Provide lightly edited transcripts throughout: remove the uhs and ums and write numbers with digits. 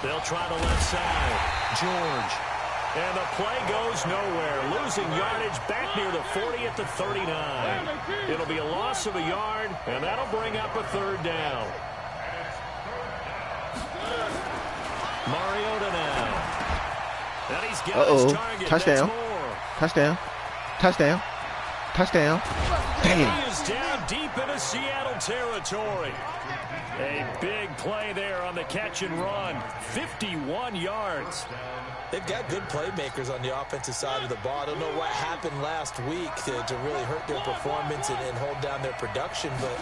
They'll try the left side. George. And the play goes nowhere. Losing yardage back near the 40 at the 39. It'll be a loss of a yard, and that'll bring up a third down. Mariota now. And he's got his target. Touchdown. Touchdown. Touchdown. Touchdown. Dang. He is down deep into Seattle territory. A big play there on the catch and run. 51 yards. They've got good playmakers on the offensive side of the ball. I don't know what happened last week to really hurt their performance and hold down their production, but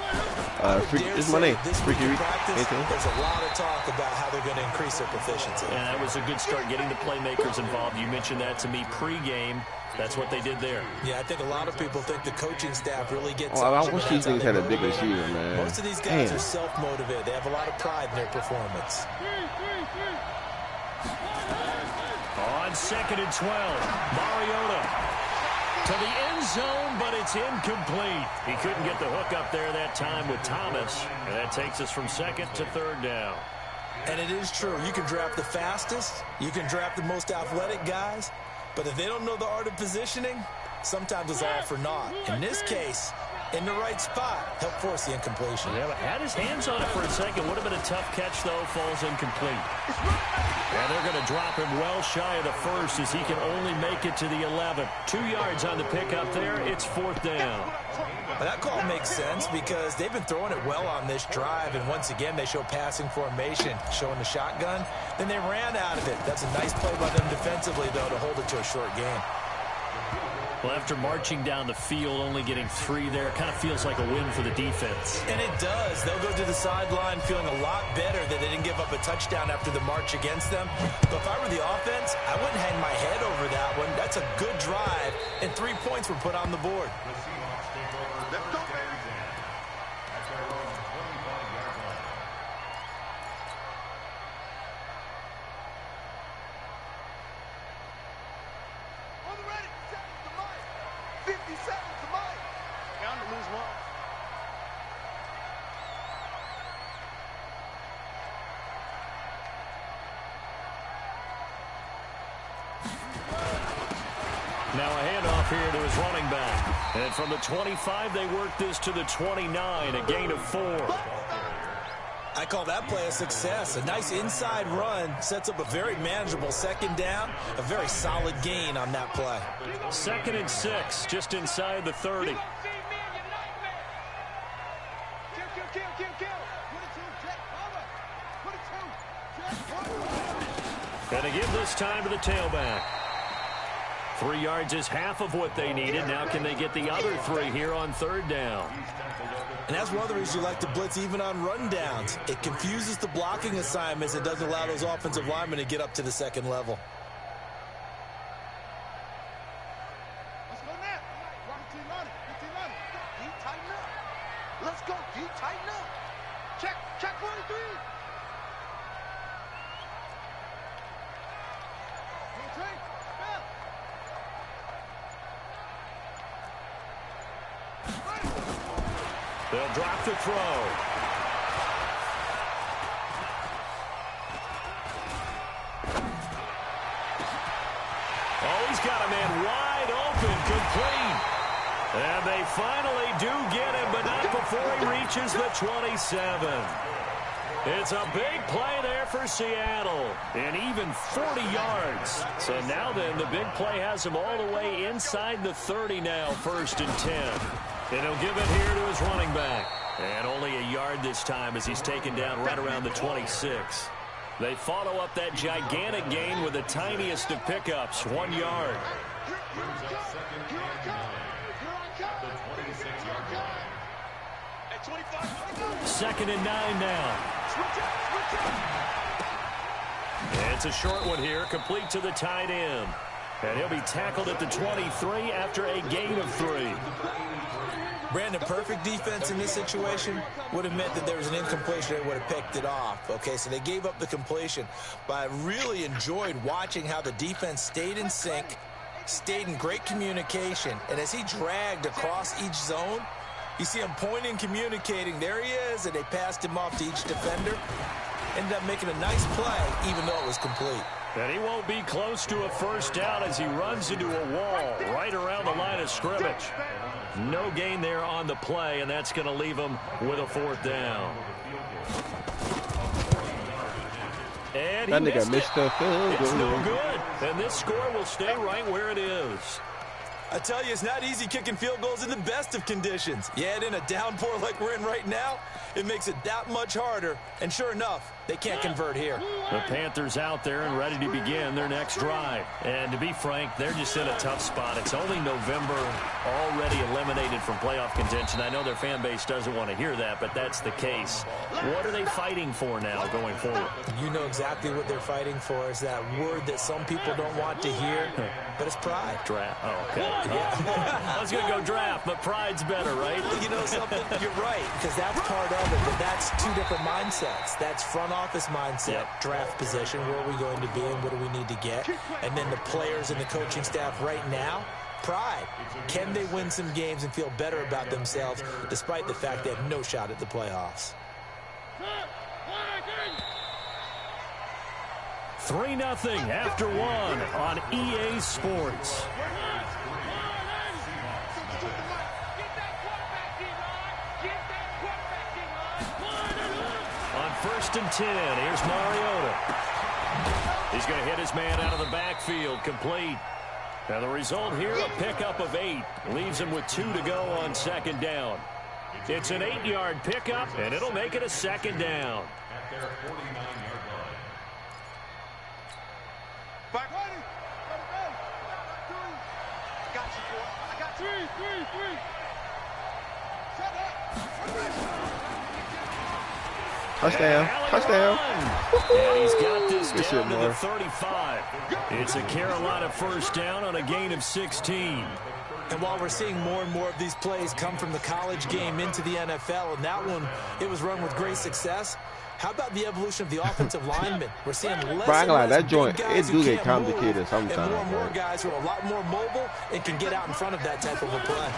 this is my name. Freaky18's. There's a lot of talk about how they're going to increase their proficiency. And that was a good start getting the playmakers involved. You mentioned that to me pregame. That's what they did there. Yeah, I think a lot of people think the coaching staff really gets. I wish these things had a big receiver, man. Most of these guys are self-motivated. They have a lot of pride in their performance. On 2nd and 12, Mariota to the end zone, but it's incomplete. He couldn't get the hook up there that time with Thomas, and that takes us from 2nd to 3rd down. And it is true. You can draft the fastest. You can draft the most athletic guys. But if they don't know the art of positioning, sometimes it's all for naught. In this case, in the right spot, help force the incompletion. Yeah, but had his hands on it for a second. Would have been a tough catch, though. Falls incomplete. And they're going to drop him well shy of the first as he can only make it to the 11. 2 yards on the pickup there. It's 4th down. Well, that call makes sense because they've been throwing it well on this drive, and once again they show passing formation, showing the shotgun. Then they ran out of it. That's a nice play by them defensively, though, to hold it to a short gain. Well, after marching down the field, only getting 3 there, kind of feels like a win for the defense. And it does. They'll go to the sideline feeling a lot better that they didn't give up a touchdown after the march against them. But if I were the offense, I wouldn't hang my head over that one. That's a good drive, and 3 points were put on the board. Now a handoff here to his running back. And from the 25, they work this to the 29, a gain of 4. I call that play a success. A nice inside run sets up a very manageable 2nd down. A very solid gain on that play. 2nd and 6, just inside the 30. And to give this time to the tailback. 3 yards is half of what they needed. Now can they get the other 3 here on 3rd down? And that's one of the reasons you like to blitz even on rundowns. It confuses the blocking assignments. It doesn't allow those offensive linemen to get up to the 2nd level. Let's go now. Tighten up. Let's go. Tighten up. Check 43. They'll drop the throw. Oh, he's got a man wide open, complete. And they finally do get him, but not before he reaches the 27. It's a big play there for Seattle, and even 40 yards. So now then, the big play has him all the way inside the 30 now, 1st and 10. And he'll give it here to his running back. And only a yard this time as he's taken down right around the 26. They follow up that gigantic gain with the tiniest of pickups, 1 yard. 2nd and 9 now. It's a short one here, complete to the tight end. And he'll be tackled at the 23 after a gain of 3. Brandon, perfect defense in this situation would have meant that there was an incompletion. They would have picked it off. Okay, so they gave up the completion. But I really enjoyed watching how the defense stayed in sync, stayed in great communication. And as he dragged across each zone, You see him pointing, communicating. There he is, and they passed him off to each defender. Ended up making a nice play, even though it was complete. And he won't be close to a first down as he runs into a wall right around the line of scrimmage. No gain there on the play, and that's going to leave him with a 4th down. And that nigga missed the field goal. It's no good. And this score will stay right where it is. I tell you, it's not easy kicking field goals in the best of conditions. Yet in a downpour like we're in right now, it makes it that much harder. And sure enough, they can't convert here. The Panthers out there and ready to begin their next drive. And to be frank, they're just in a tough spot. It's only November, already eliminated from playoff contention. I know their fan base doesn't want to hear that, but that's the case. What are they fighting for now going forward? You know exactly what they're fighting for. Is that word that some people don't want to hear, but it's pride. Draft. Oh, okay. Yeah. I was going to go draft, but pride's better, right? You know something? You're right, because that's part of it, but that's two different mindsets. That's front office mindset, draft position, where are we going to be and what do we need to get? And then the players and the coaching staff right now, pride. Can they win some games and feel better about themselves despite the fact they have no shot at the playoffs? 3-0 after 1 on EA Sports. On 1st and 10, here's Mariota. He's going to hit his man out of the backfield, complete. And the result here, a pickup of 8. Leaves him with 2 to go on 2nd down. It's an 8-yard pickup, and it'll make it a 2nd down. At their 49-yard line. Back. I got you, boy. I got you. 3. Touchdown. Touchdown. And he's got this Good down shit, to the boy. 35. It's a Carolina first down on a gain of 16. And while we're seeing more and more of these plays come from the college game into the NFL, and that one, it was run with great success, how about the evolution of the offensive linemen? We're seeing less and less that big joint, guys it who do get can't move, complicated sometimes. and more guys who are a lot more mobile and can get out in front of that type of a play.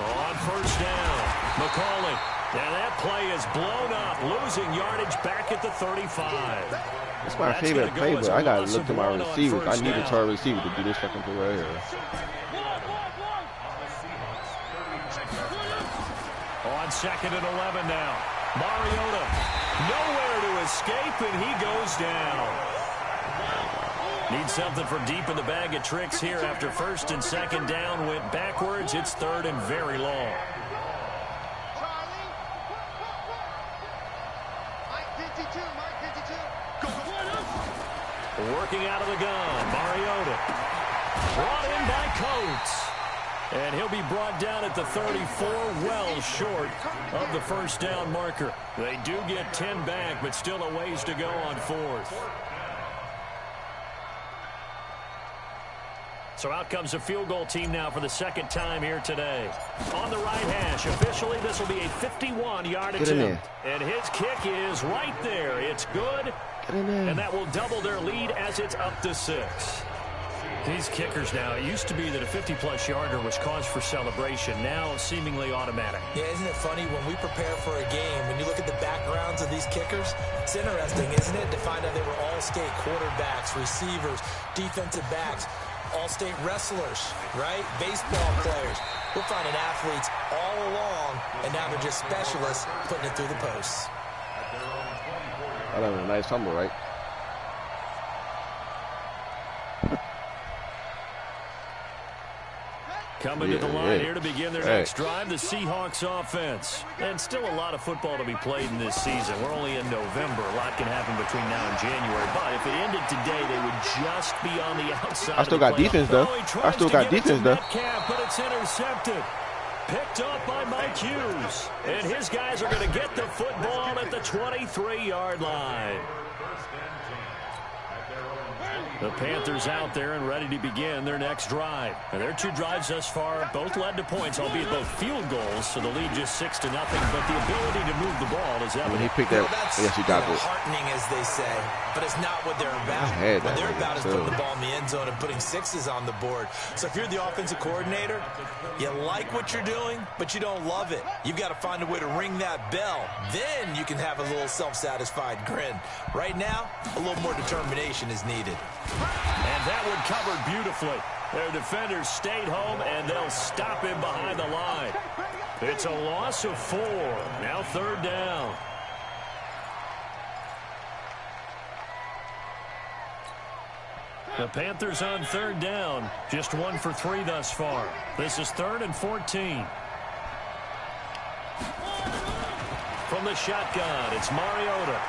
On first down, McCauley. And that play is blown up, losing yardage back at the 35. That's my favorite play, but I got to look to my receivers. I need a tall receiver to do this fucking play right here. On 2nd and 11 now. Mariota, nowhere to escape, and he goes down. Need something from deep in the bag of tricks here after 1st and 2nd down. Went backwards. It's 3rd and very long. Working out of the gun, Mariota. Brought in by Coates. And he'll be brought down at the 34, well short of the first down marker. They do get 10 back, but still a ways to go on 4th. So out comes the field goal team now for the 2nd time here today. On the right hash, officially this will be a 51-yard attempt. And his kick is right there. It's good. And that will double their lead as it's up to 6. These kickers now, it used to be that a 50-plus yarder was cause for celebration. Now seemingly automatic. Yeah, isn't it funny when we prepare for a game, when you look at the backgrounds of these kickers, it's interesting, isn't it, to find out they were all-state quarterbacks, receivers, defensive backs, all-state wrestlers, right? Baseball players. We're finding athletes all along, and now they're just specialists putting it through the posts. That was a nice fumble, right? Coming to the line here to begin their next drive, the Seahawks offense. And still a lot of football to be played in this season. We're only in November. A lot can happen between now and January. But if it ended today, they would just be on the outside. I still got defense, though. I still got defense, though. But it's intercepted. Picked up by Mike Hughes. And his guys are going to get the football at the 23-yard line. The Panthers out there and ready to begin their next drive. And their 2 drives thus far both led to points, albeit both field goals, so the lead just 6-0. But the ability to move the ball is evident. When he picked that, yes, he got it. Heartening, as they say, but it's not what they're about. What they're about is putting the ball in the end zone and putting 6s on the board. So if you're the offensive coordinator, you like what you're doing, but you don't love it. You've got to find a way to ring that bell. Then you can have a little self-satisfied grin. Right now, a little more determination is needed. And that one covered beautifully. Their defenders stayed home, and they'll stop him behind the line. It's a loss of 4. Now 3rd down. The Panthers on 3rd down. Just 1 for 3 thus far. This is 3rd and 14. From the shotgun, it's Mariota.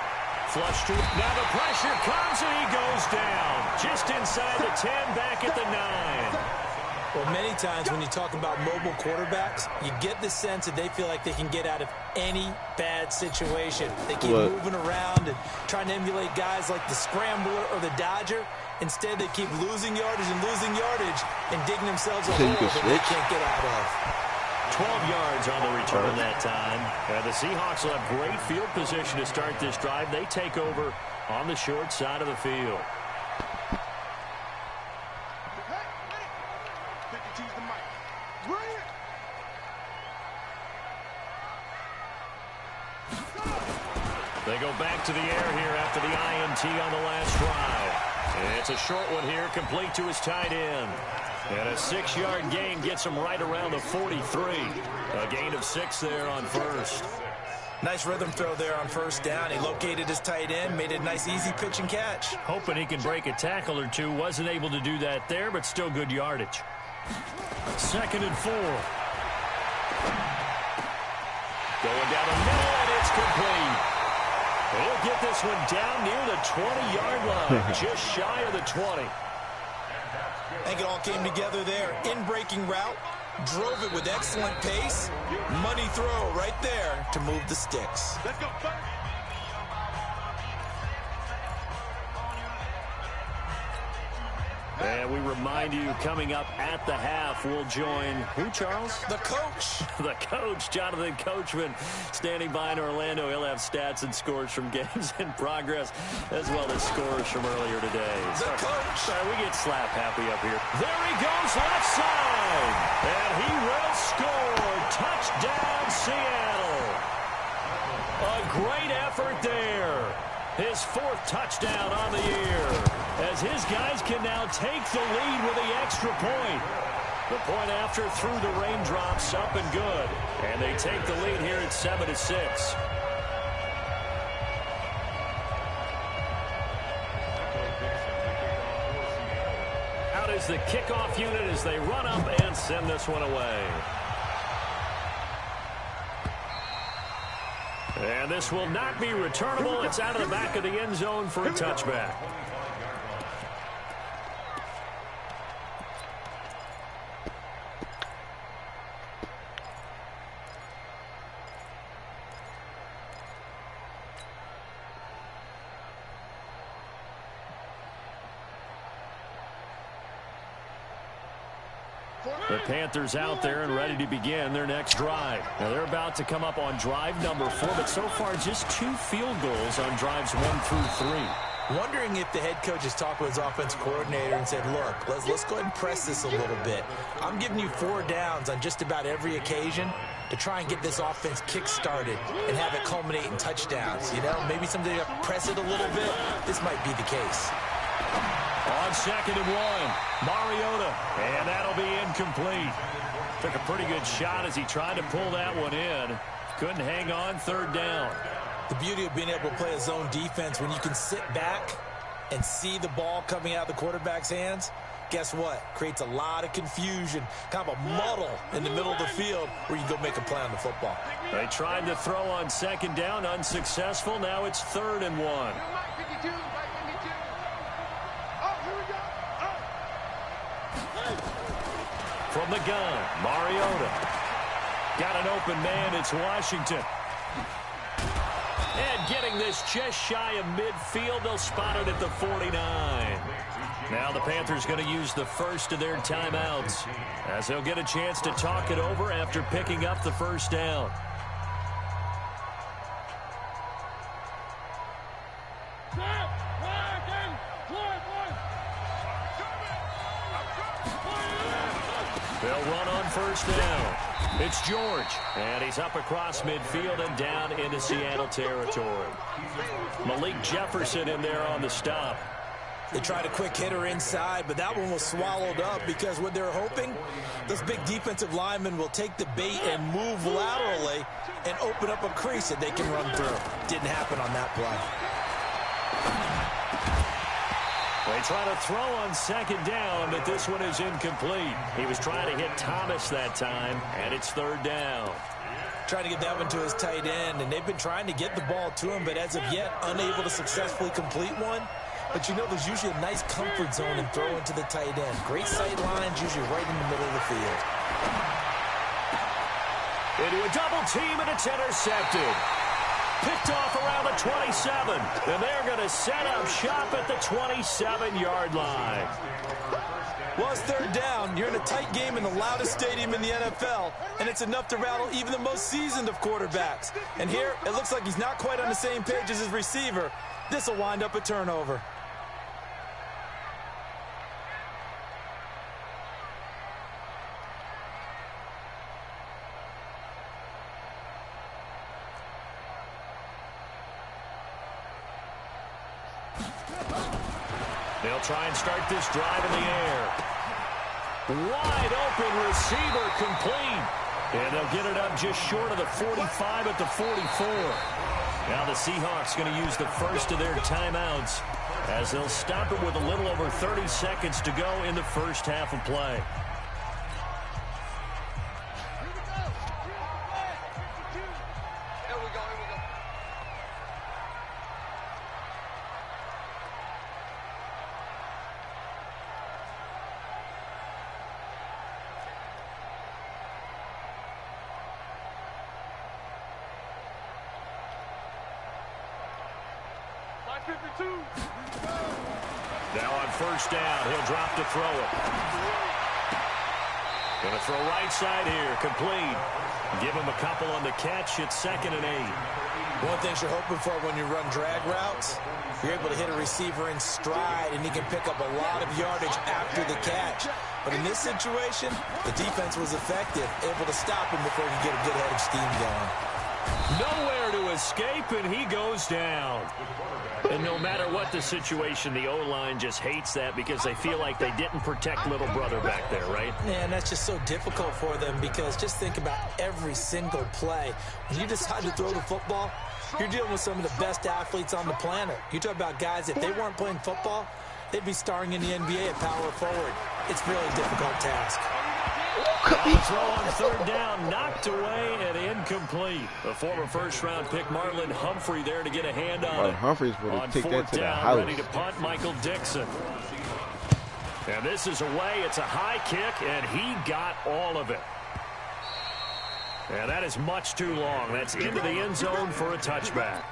Flush to it. Now the pressure comes, and he goes down. Just inside the 10, back at the 9. Well, many times when you talk about mobile quarterbacks, you get the sense that they feel like they can get out of any bad situation. They keep moving around and trying to emulate guys like the Scrambler or the Dodger. Instead, they keep losing yardage and digging themselves a hole that they can't get out of. 12 yards on the return that time. The Seahawks will have great field position to start this drive. They take over on the short side of the field. They go back to the air here after the INT on the last drive. It's a short one here, complete to his tight end. And a 6-yard gain gets him right around the 43. A gain of 6 there on first. Nice rhythm throw there on first down. He located his tight end, made it a nice easy pitch and catch. Hoping he can break a tackle or two. Wasn't able to do that there, but still good yardage. 2nd and 4. Going down the middle, and it's complete. He'll get this one down near the 20-yard line, just shy of the 20. I think it all came together there. In-breaking route, drove it with excellent pace. Money throw right there to move the sticks. Let's go. And we remind you, coming up at the half, we'll join who, Charles? The coach. The coach, Jonathan Coachman, standing by in Orlando. He'll have stats and scores from games in progress, as well as scores from earlier today. The coach. Sorry, we get slap happy up here. There he goes, left side. And he will score. Touchdown, Seattle. A great effort there. His 4th touchdown on the year, as his guys can now take the lead with the extra point. The point after through the raindrops, up and good. And they take the lead here at 7-6. Out is the kickoff unit as they run up and send this one away. And this will not be returnable. It's out of the back of the end zone for a touchback. The Panthers out there and ready to begin their next drive. Now they're about to come up on drive number 4, but so far just 2 field goals on drives 1 through 3. Wondering if the head coach has talked with his offensive coordinator and said, look, let's go ahead and press this a little bit. I'm giving you 4 downs on just about every occasion to try and get this offense kick-started and have it culminate in touchdowns. You know, maybe someday you press it a little bit. This might be the case. On 2nd and 1, Mariota, and that'll be incomplete. Took a pretty good shot as he tried to pull that one in. Couldn't hang on, 3rd down. The beauty of being able to play a zone defense when you can sit back and see the ball coming out of the quarterback's hands, guess what? Creates a lot of confusion, kind of a muddle in the middle of the field where you can go make a play on the football. They tried to throw on 2nd down, unsuccessful. Now it's 3rd and 1. From the gun, Mariota. Got an open man, it's Washington. And getting this just shy of midfield, they'll spot it at the 49. Now the Panthers going to use the first of their timeouts as they'll get a chance to talk it over after picking up the first down. They'll run on first down. It's George, and he's up across midfield and down into Seattle territory. Malik Jefferson in there on the stop. They tried a quick hitter inside, but that one was swallowed up because what they're hoping, this big defensive lineman will take the bait and move laterally and open up a crease that they can run through. Didn't happen on that play. They try to throw on second down, but this one is incomplete. He was trying to hit Thomas that time, and it's third down. Trying to get that one to his tight end, and they've been trying to get the ball to him, but as of yet, unable to successfully complete one. But you know there's usually a nice comfort zone in throwing to the tight end. Great sight lines, usually right in the middle of the field. Into a double team, and it's intercepted. Picked off around the 27, and they're going to set up shop at the 27-yard line. Well, it's third down. You're in a tight game in the loudest stadium in the NFL, and it's enough to rattle even the most seasoned of quarterbacks. And here, it looks like he's not quite on the same page as his receiver. This will wind up a turnover. They'll try and start this drive in the air. Wide open receiver complete. And they'll get it up just short of the 45 at the 44. Now the Seahawks going to use the first of their timeouts as they'll stop it with a little over 30 seconds to go in the first half of play. Now on first down, he'll drop to throw it. Going to throw right side here, complete. Give him a couple on the catch. It's 2nd and 8. One thing you're hoping for when you run drag routes, you're able to hit a receiver in stride, and he can pick up a lot of yardage after the catch. But in this situation, the defense was effective, able to stop him before he could get a good head of steam going. Nowhere to escape, and he goes down. And no matter what the situation, the O-line just hates that because they feel like they didn't protect little brother back there, right? Man, that's just so difficult for them because just think about every single play. When you decide to throw the football, you're dealing with some of the best athletes on the planet. You talk about guys, if they weren't playing football, they'd be starring in the NBA at power forward. It's a really difficult task. The throw on third down, knocked away and incomplete. A former first-round pick, Marlon Humphrey, there to get a hand on it. Humphreys would have taken that to the house. Ready to punt, Michael Dixon. And this is away. It's a high kick, and he got all of it. And that is much too long. That's into the end zone for a touchback.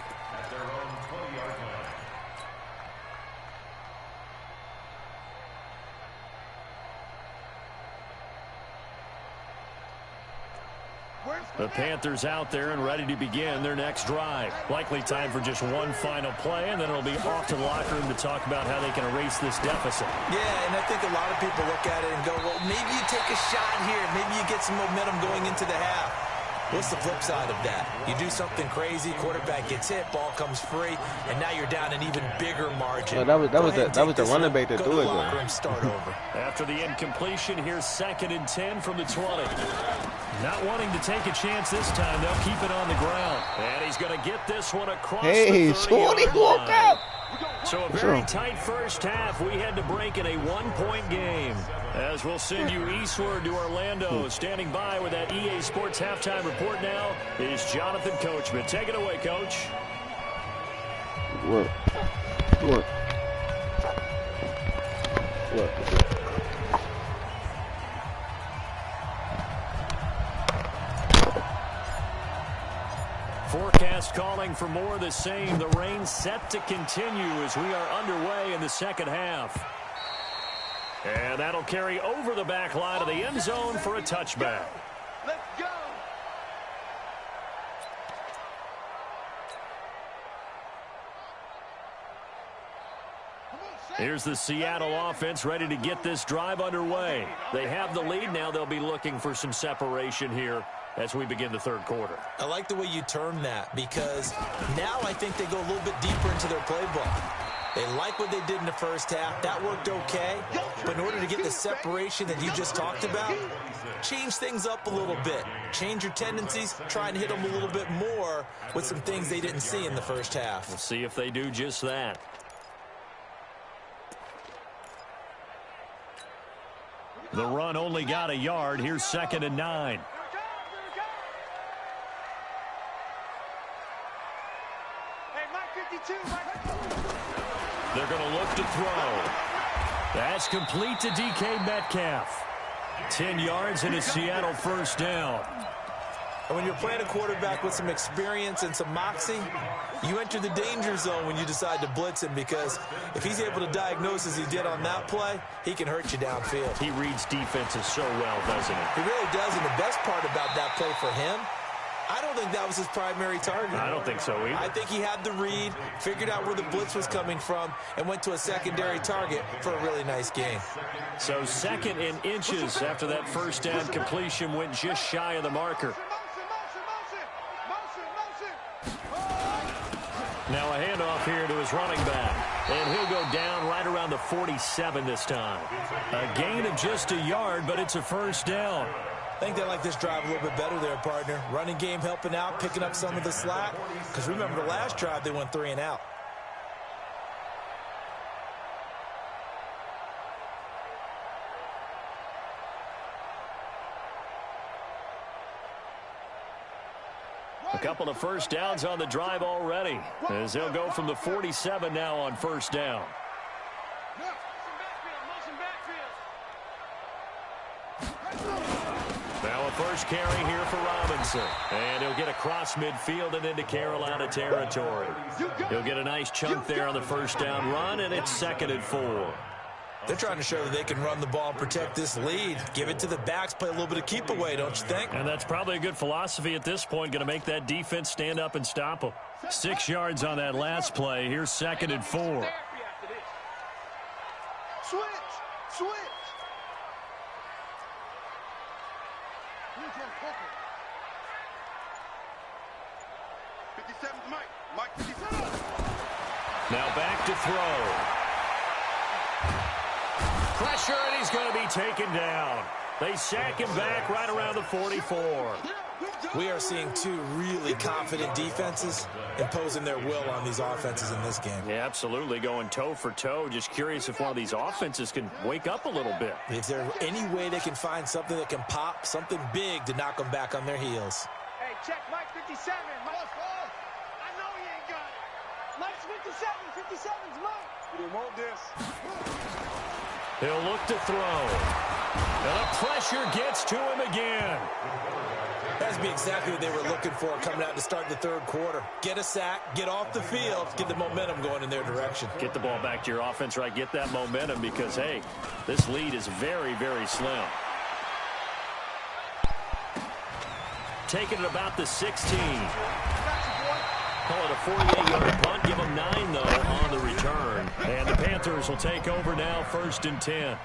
The Panthers out there and ready to begin their next drive. Likely time for just one final play, and then it'll be off to the locker room to talk about how they can erase this deficit. Yeah, and I think a lot of people look at it and go, well, maybe you take a shot here. Maybe you get some momentum going into the half. What's the flip side of that? You do something crazy, quarterback gets hit, ball comes free, and now you're down an even bigger margin. Well, that was the running back that threw it. Start over. After the incompletion, here's 2nd and 10 from the 20. Not wanting to take a chance this time, they'll keep it on the ground. And he's going to get this one across the 30-yard line. So a very tight first half. We had to break in a one-point game. As we'll send you eastward to Orlando. Standing by with that EA Sports halftime report now is Jonathan Coachman. Take it away, Coach. What? Forecast calling for more of the same. The rain set to continue as we are underway in the second half. And that'll carry over the back line of the end zone for a touchback. Let's go. Here's the Seattle offense ready to get this drive underway. They have the lead. Now they'll be looking for some separation here as we begin the third quarter. I like the way you term that, because now I think they go a little bit deeper into their playbook. They like what they did in the first half. That worked okay. But in order to get the separation that you just talked about, change things up a little bit. Change your tendencies. Try and hit them a little bit more with some things they didn't see in the first half. We'll see if they do just that. The run only got a yard. Here's 2nd and 9. They're going to look to throw. That's complete to DK Metcalf. 10 yards and a Seattle first down. And when you're playing a quarterback with some experience and some moxie, you enter the danger zone when you decide to blitz him, because if he's able to diagnose as he did on that play, he can hurt you downfield. He reads defenses so well, doesn't he? He really does, and the best part about that play for him, I don't think that was his primary target. I don't think so either. I think he had the read, figured out where the blitz was coming from, and went to a secondary target for a really nice gain. So 2nd and inches after that first down completion, went just shy of the marker. Now a handoff here to his running back. And he'll go down right around the 47 this time. A gain of just a yard, but it's a first down. I think they like this drive a little bit better there, partner. Running game helping out, picking up some of the slack. Because remember, the last drive, they went 3 and out. A couple of first downs on the drive already, as they'll go from the 47 now on first down. Now a first carry here for Robinson. And he'll get across midfield and into Carolina territory. He'll get a nice chunk there on the first down run, and it's 2nd and 4. They're trying to show that they can run the ball and protect this lead. Give it to the backs, play a little bit of keep away, don't you think? And that's probably a good philosophy at this point, going to make that defense stand up and stop them. 6 yards on that last play. Here's 2nd and 4. Switch. Mike 57. Now back to throw. Pressure, and he's going to be taken down. They sack him back right around the 44. We are seeing two really confident defenses imposing their will on these offenses in this game. Yeah, absolutely, going toe for toe. Just curious if one of these offenses can wake up a little bit. Is there any way they can find something that can pop, something big to knock them back on their heels? Hey, check Mike 57. Mike, I know he ain't got it. Mike's 57. 57's Mike. You didn't want this. He'll look to throw. And the pressure gets to him again. That's be exactly what they were looking for coming out to start the third quarter. Get a sack, get off the field, get the momentum going in their direction. Get the ball back to your offense, right? Get that momentum because, hey, this lead is very, very slim. Taking it about the 16. Call it a 48-yard punt. Give them 9, though, on the return. And the Panthers will take over now, 1st and 10.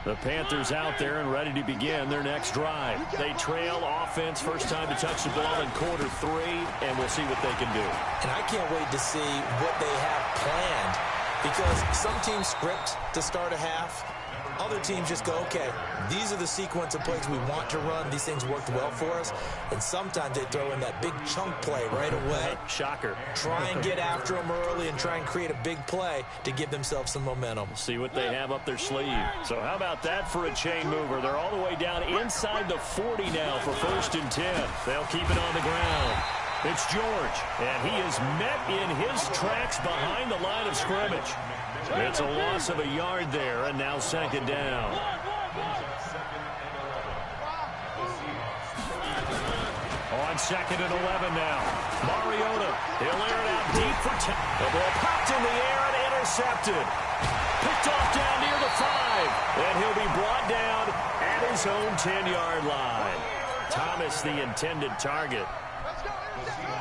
The Panthers out there and ready to begin their next drive. They trail offense, first time to touch the ball in quarter 3, and we'll see what they can do. And I can't wait to see what they have planned, because some teams script to start a half. Other teams just go, okay, these are the sequence of plays we want to run. These things worked well for us. And sometimes they throw in that big chunk play right away. Shocker. Try and get after them early and try and create a big play to give themselves some momentum. See what they have up their sleeve. So how about that for a chain mover? They're all the way down inside the 40 now for 1st and 10. They'll keep it on the ground. It's George, and he is met in his tracks behind the line of scrimmage. It's a loss of a yard there, and now 2nd down. On 2nd and 11 now. Mariota, he'll air it out deep for 10. The ball popped in the air and intercepted. Picked off down near the 5. And he'll be brought down at his own 10-yard line. Thomas, the intended target.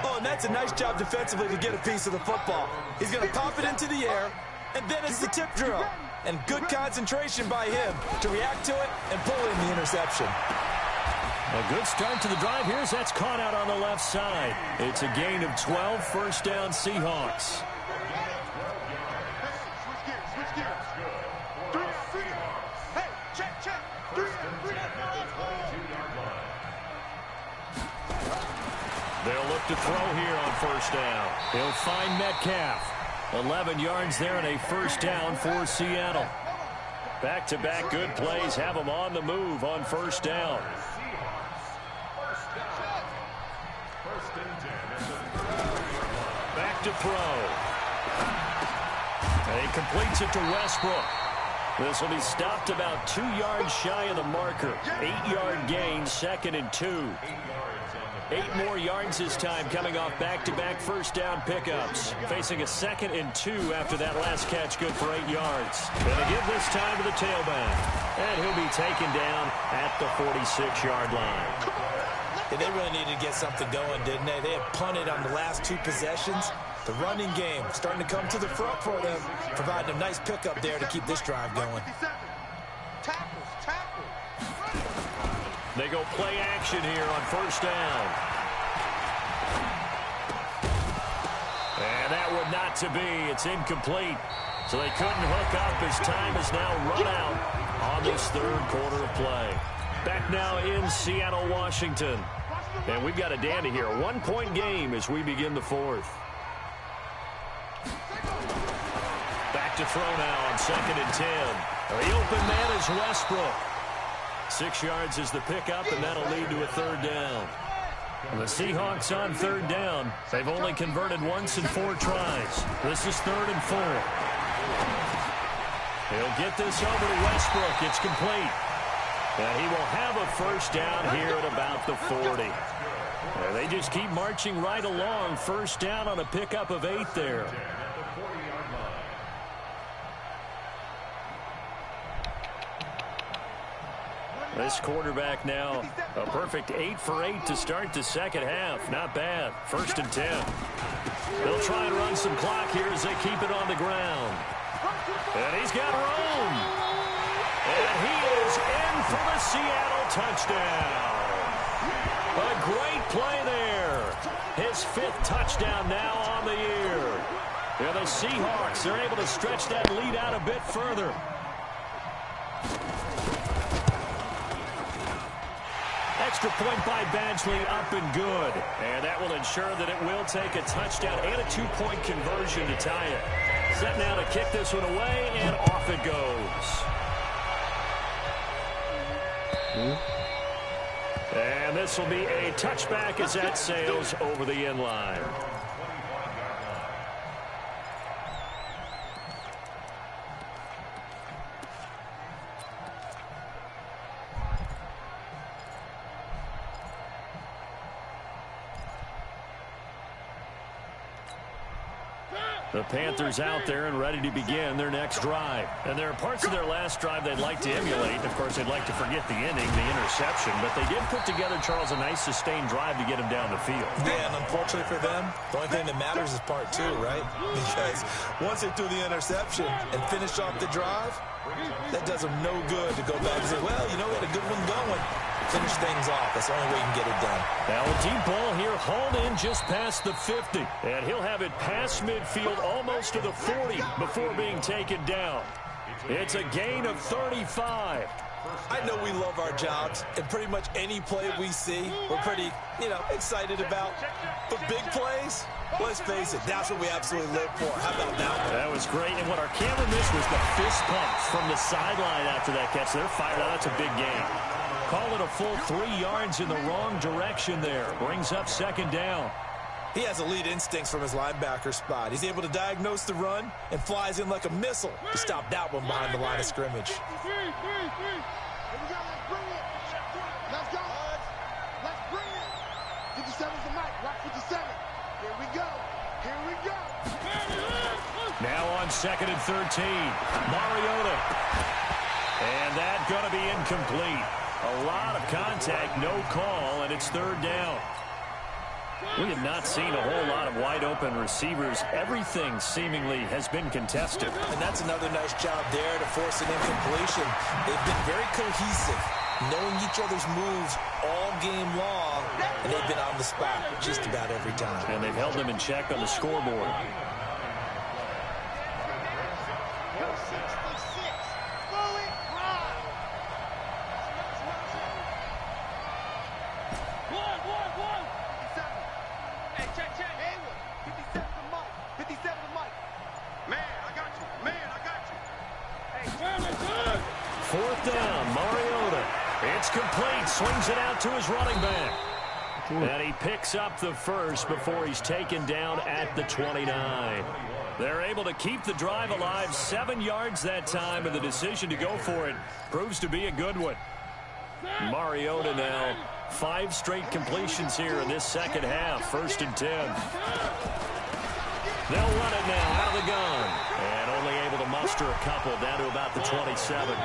Oh, and that's a nice job defensively to get a piece of the football. He's going to pop it into the air, and then it's the tip drill. And good concentration by him to react to it and pull in the interception. A good start to the drive. Here's that's caught out on the left side. It's a gain of 12, first down Seahawks. They'll look to throw here on first down. He'll find Metcalf. 11 yards there and a first down for Seattle. Back-to-back good plays have them on the move on first down. Back to throw. And he completes it to Westbrook. This will be stopped about 2 yards shy of the marker. 8-yard gain, 2nd and 2. 8 more yards this time coming off back-to-back first down pickups. Facing a 2nd and 2 after that last catch, good for 8 yards. Gonna give this time to the tailback. And he'll be taken down at the 46-yard line. Yeah, they really needed to get something going, didn't they? They had punted on the last 2 possessions. The running game starting to come to the front for them, providing a nice pickup there to keep this drive going. They go play action here on first down. And that would not to be. It's incomplete. So they couldn't hook up as time is now run out on this third quarter of play. Back now in Seattle, Washington. And we've got a dandy here. A 1-point game as we begin the fourth. Back to throw now on 2nd and 10. The open man is Westbrook. 6 yards is the pickup, and that'll lead to a third down. The Seahawks on third down. They've only converted once in 4 tries. This is 3rd and 4. He'll get this over to Westbrook. It's complete. And he will have a first down here at about the 40. And they just keep marching right along. First down on a pickup of 8 there. This quarterback now, a perfect 8 for 8 to start the second half. Not bad. 1st and 10. They'll try and run some clock here as they keep it on the ground. And he's got room. And he is in for the Seattle touchdown. A great play there. His 5th touchdown now on the year. And the Seahawks are able to stretch that lead out a bit further. Extra point by Badgley, up and good. And that will ensure that it will take a touchdown and a 2-point conversion to tie it. Set now to kick this one away, and off it goes. And this will be a touchback as that sails over the end line. The Panthers out there and ready to begin their next drive. And there are parts of their last drive they'd like to emulate. Of course, they'd like to forget the ending, the interception. But they did put together, Charles, a nice sustained drive to get him down the field. Yeah, and unfortunately for them, the only thing that matters is part 2, right? Because once they threw the interception and finished off the drive, that does them no good to go back and say, well, you know, we had a good one going. Finish things off. That's the only way you can get it done. Now a deep ball here, hauled in just past the 50. And he'll have it past midfield, almost to the 40 before being taken down. It's a gain of 35. I know we love our jobs, and pretty much any play we see, we're pretty, excited about. But big plays, let's face it, that's what we absolutely live for. How about that one? That was great, and what our camera missed was the fist pumps from the sideline after that catch. They're fired out. That's a big gain. Call it a full 3 yards in the wrong direction there. Brings up 2nd down. He has elite instincts from his linebacker spot. He's able to diagnose the run and flies in like a missile to stop that one behind the line of scrimmage. Let's go. Let's bring it. 57 Block 57. Here we go. Here we go. Now on 2nd and 13. Mariota. And that's going to be incomplete. A lot of contact, no call, and it's 3rd down. We have not seen a whole lot of wide-open receivers. Everything seemingly has been contested. And that's another nice job there to force an incompletion. They've been very cohesive, knowing each other's moves all game long, and they've been on the spot just about every time. And they've held them in check on the scoreboard. Fourth down, Mariota. It's complete. Swings it out to his running back. And he picks up the first before he's taken down at the 29. They're able to keep the drive alive. 7 yards that time, and the decision to go for it proves to be a good one. Mariota now, 5 straight completions here in this second half. 1st and 10. They'll run it now out of the gun. And only able to muster a couple down to about the 27.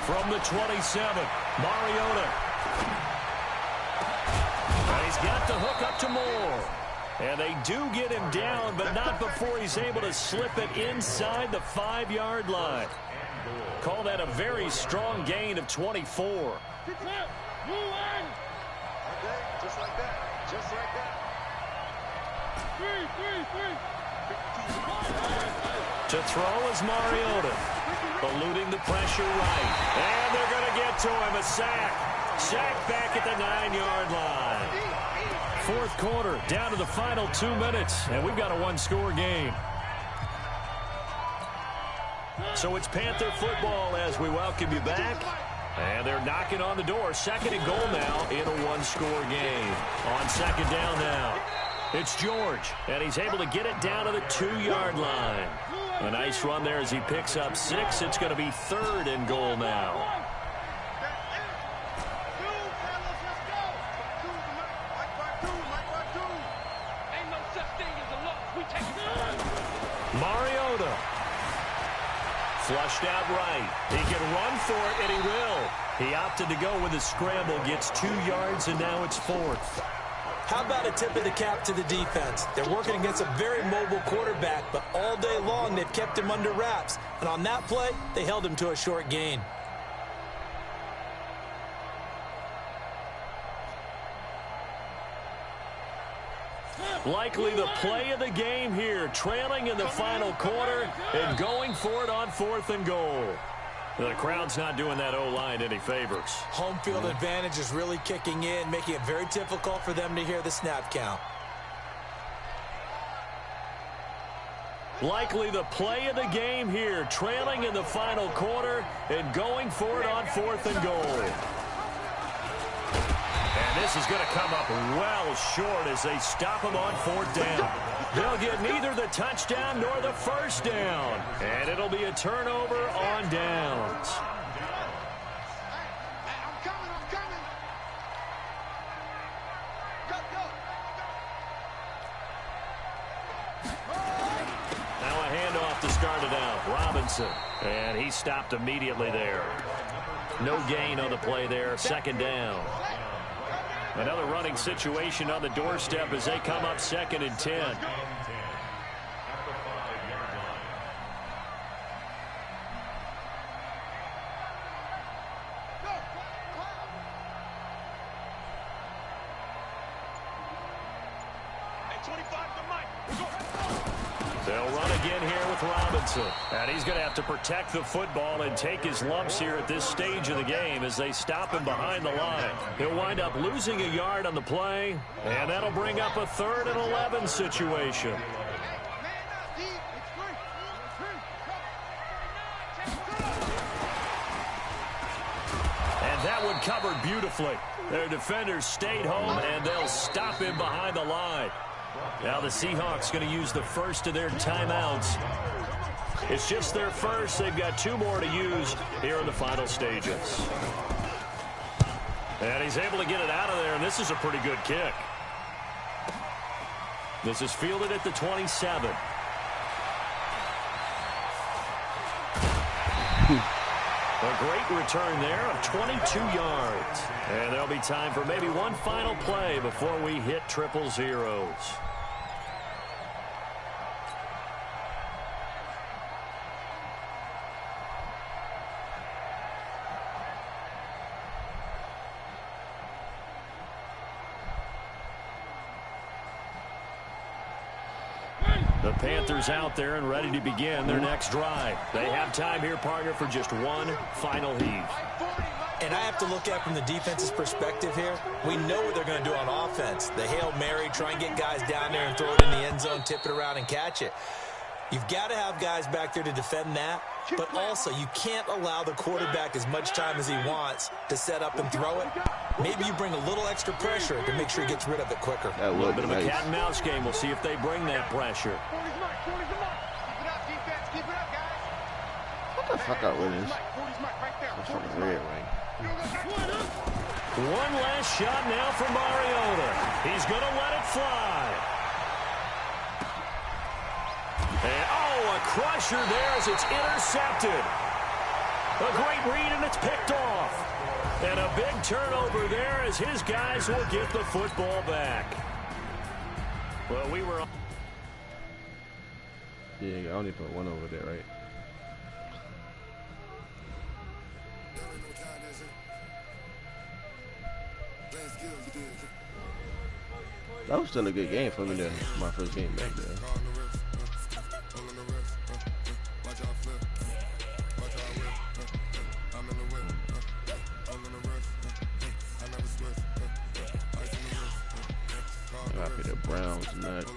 From the 27, Mariota. And he's got the hook up to Moore. And they do get him down, but not before he's able to slip it inside the 5-yard line. Call that a very strong gain of 24. Okay, just like that. Just like that. To throw is Mariota. Eluding the pressure right. And they're going to get to him. A sack. Sack back at the 9-yard line. 4th quarter, down to the final 2 minutes, and we've got a 1-score game. So it's Panther football as we welcome you back. And they're knocking on the door. 2nd and goal now in a 1-score game. On 2nd down now, it's George, and he's able to get it down to the 2-yard line. A nice run there as he picks up 6. It's going to be 3rd and goal now. Mariota. Flushed out right. He can run for it, and he will. He opted to go with a scramble, gets 2 yards, and now it's 4th. How about a tip of the cap to the defense? They're working against a very mobile quarterback, but all day long they've kept him under wraps. And on that play, they held him to a short gain. Likely the play of the game here, trailing in the final quarter and going for it on 4th and goal. The crowd's not doing that O-line any favors. Home field advantage is really kicking in, making it very difficult for them to hear the snap count. Likely the play of the game here, trailing in the final quarter and going for it on 4th and goal. And this is going to come up well short as they stop him on 4th down. They'll get neither the touchdown nor the first down. And it'll be a turnover on downs. I'm coming. Go. Now a handoff to start it out. Robinson. And he stopped immediately there. No gain on the play there. 2nd down. Another running situation on the doorstep as they come up 2nd and 10. They'll run again here with Robinson. And he's going to have to protect the football and take his lumps here at this stage of the game as they stop him behind the line. He'll wind up losing a yard on the play, and that'll bring up a 3rd and 11 situation. And that one covered beautifully. Their defenders stayed home, and they'll stop him behind the line. Now the Seahawks going to use the first of their timeouts. It's just their first. They've got 2 more to use here in the final stages. And he's able to get it out of there, and this is a pretty good kick. This is fielded at the 27. A great return there of 22 yards. And there'll be time for maybe one final play before we hit 000. The Panthers out there and ready to begin their next drive. They have time here, partner, for just one final heave. And I have to look at it from the defense's perspective here. We know what they're going to do on offense. The Hail Mary, try and get guys down there and throw it in the end zone, tip it around and catch it. You've got to have guys back there to defend that, but also you can't allow the quarterback as much time as he wants to set up and throw it. Maybe you bring a little extra pressure to make sure he gets rid of it quicker. A little bit of a cat and mouse game. We'll see if they bring that pressure. What the fuck out with this? That's fucking red, right? One last shot now for Mariota. He's going to let it fly. And, oh, a crusher there as it's intercepted. A great read, and it's picked off. And a big turnover there as his guys will get the football back. Well, we were... Yeah, I only put one over there, right? That was still a good game for me there. My first game back there. I put the Browns nuts.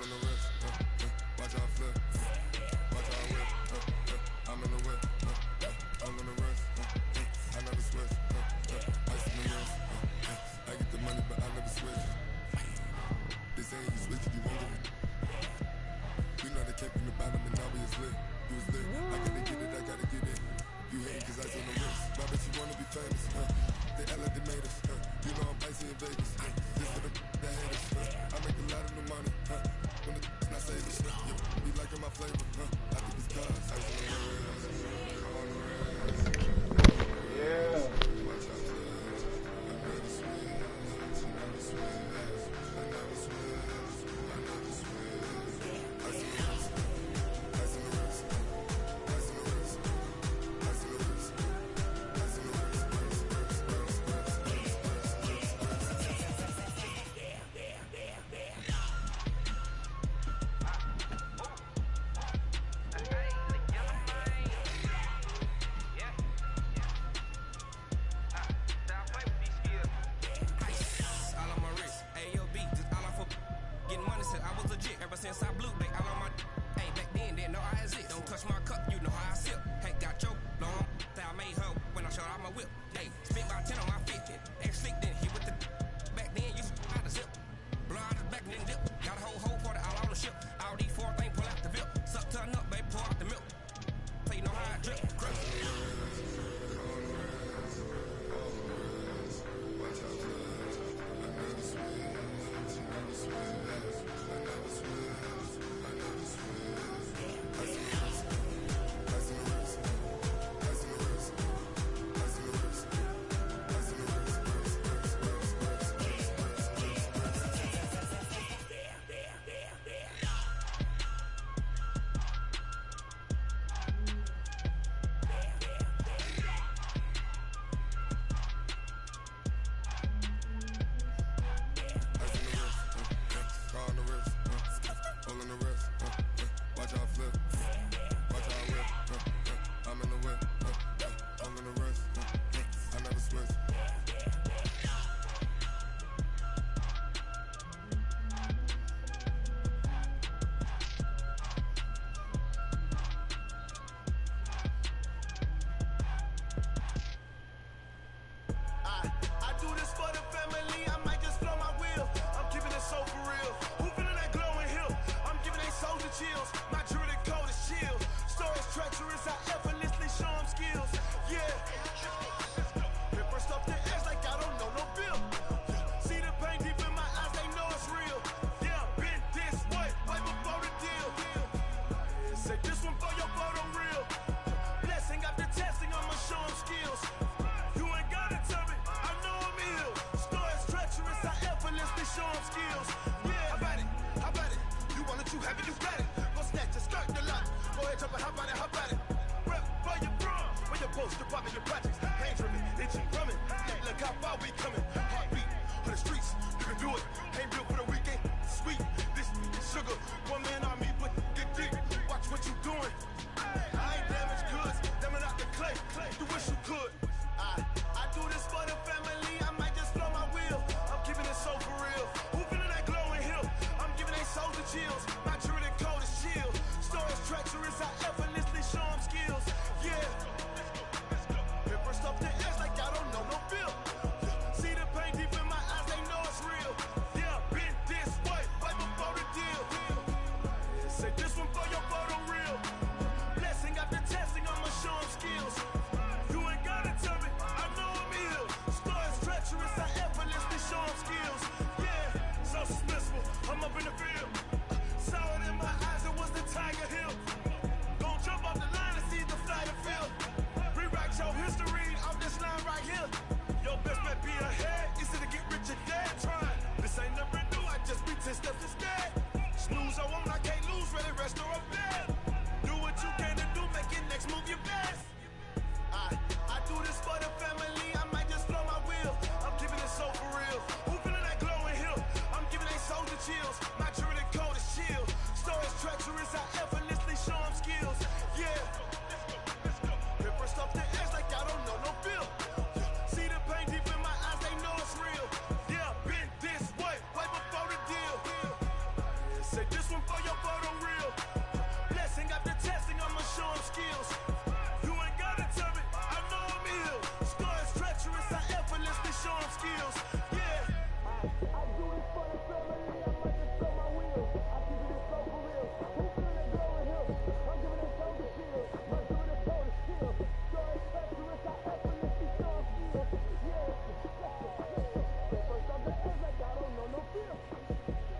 For the family, I might just blow my wheel. I'm keeping it so for real. Who feeling that glowing 10 steps instead. Snooze, I won't, I can't lose, really rest or a bed. Do what you can to do, make your next move your best. I do this for the family, I might just blow my wheel. I'm keeping it so for real. Who feeling that glowing hill? I'm giving they soldier chills. My jewelry cold as chill. Stories treacherous, I effortlessly show them skills. Yeah. Ripper stuff the edge like I don't know no feel. See the pain deep in my eyes, they know it's real. Yeah, been this way, way before the deal. Say this one for your photo real. Blessing after testing, I'ma show them skills. You ain't gotta tell me, I know I'm ill. Stories treacherous, I effortlessly show them skills. Yeah. I do this for the family, I might just blow my wheel. I keep it so for real. Who feeling that glowing hill? I'm giving it soldier shield. My jewelry cold as chill. Stories treacherous, I effortlessly show them skills. Yeah. First off the edge like I don't know no feel.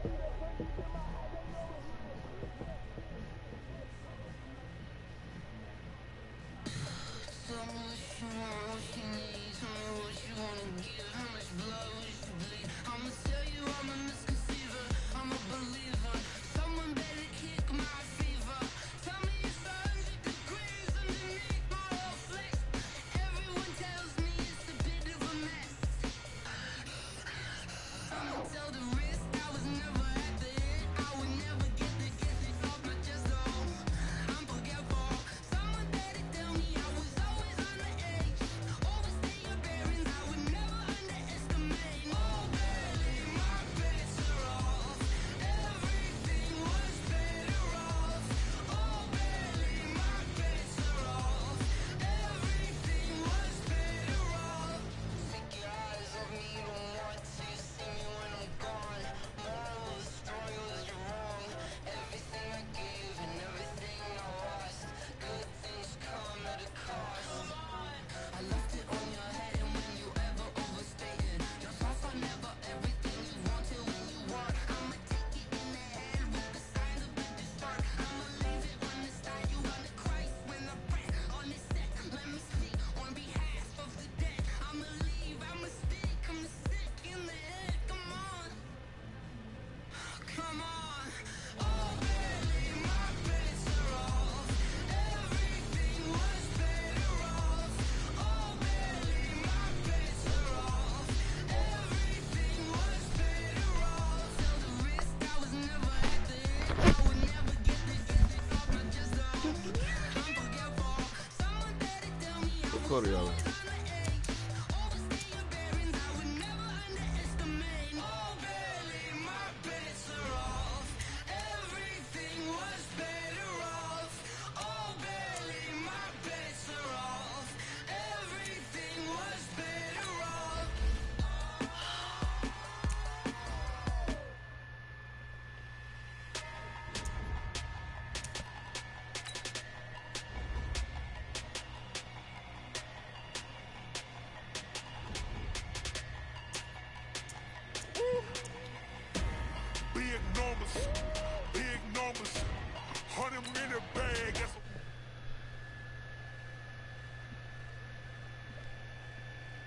See that pain deep in my eyes, they know it's real. Tell me what you want, what you need. Tell me what you wanna give. How much blood would you bleed? I'ma tell you I'm a misconceiver. I'm a believer. Someone better kick my fever. Tell me it's 100 degrees underneath my whole flesh. Everyone tells me it's a bit of a mess. I'ma tell the risk I was never at the end. I would never get it off my chest though. I'm forgetful. Someone better tell me I was always on the edge. Overstay your bearings, I would never underestimate. Oh barely, my bets are off. Everything was better off. Oh barely, my bets are off. Everything was better off. Take your eyes off me, don't want to see me when I'm gone. Moral of the story was you're wrong. Everything I gave and everything I lost. Good things come at a cost. I left it on your head and when you ever overstated. Your thoughts are never everything you want till when you want. I'ma take it in the head with the signs of a distort. I'ma leave it on the side. You on the Christ when I press on this set. Let me speak on behalf of the dead. I'ma leave, I'ma speak. I'm sick in the head. Come on. Come on. Oh, barely, my bets are off. Everything was better off. Oh, barely, my bets are off. Everything was better off. Tell the risk I was never at the end. I would never get it off my chest though. I'm forgetful. Someone better tell me I was What color y'all in? always on